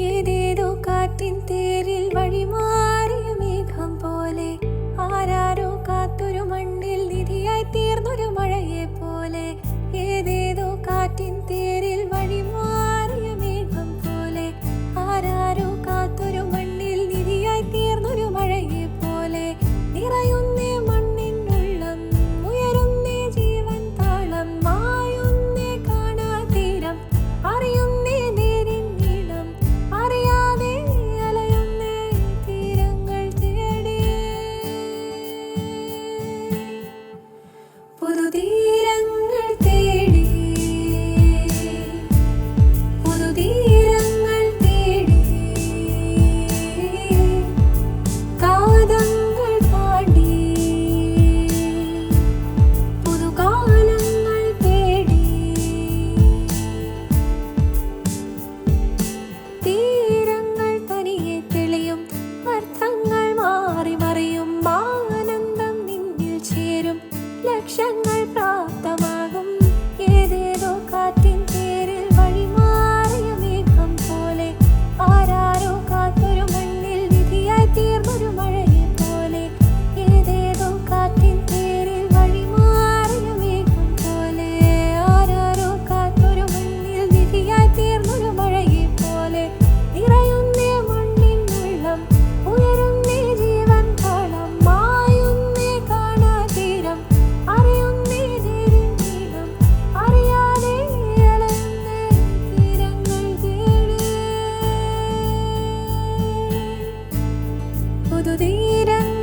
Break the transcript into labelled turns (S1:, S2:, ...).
S1: ഏതേതോ കാറ്റിൻ തേരിൽ വഴിമാറിയ മേഘം പോലെ ആരാരോ കാത്തൊരു മണ്ണിൽ നിധിയായി തീർന്നൊരു മഴയെ പോലെ. ഏതേതോ കാറ്റിൻ തേരിൽ വഴിമാറിയ മേഘം പോലെ ആരാരോ കാത്തൊരു മണ്ണിൽ നിധിയായി തീർന്നൊരു മഴയെ പോലെ. നിറയുന്നേ മണ്ണിനുള്ളം, ഉയരുന്നേ ജീവൻ താളം, മായുന്നേ കാണാ തീരം, അറിയുന്നേ നേരിൻ നീളം, അറിയാതെ അലയുന്നേ തീരങ്ങൾ തേടി. പുതുതീരങ്ങൾ തേടി, പുതുതീരങ്ങൾ തേടി, കാതങ്ങൾ താണ്ടി, പുതുകാലങ്ങൾ തേടി. തീരങ്ങൾ തനിയെ തെളിയും, അർത്ഥങ്ങൾ മാറി മറിയും, ആനന്ദം നിന്നിൽ ചേരും, ലക്ഷ്യങ്ങൾ പ്രാപ്തമാകും. ഏതേതോ കാറ്റിൻ തേരിൽ വഴിമാറിയ മേഘം പോലെ ആരാരോ കാത്തൊരു മണ്ണിൽ നിധിയായി തീർന്നൊരു മഴയെ പോലെ. ഏതേതോ കാറ്റിൻ തേരിൽ വഴിമാറിയ മേഘം പോലെ ആരാരോ കാത്തൊരു മണ്ണിൽ നിധിയായി തീർന്നൊരു മഴയെ പോലെ. നിറയുന്നേ മണ്ണിനുള്ളം, ഉയരുന്നേ ജീവൻ താളം, മായുന്നേ കാണാ തീരം, അറിയുന്നേ നേരിൻ നീളം, അറിയാതെ അലയുന്നേ തീരങ്ങൾ തേടി. പുതുതീരങ്ങൾ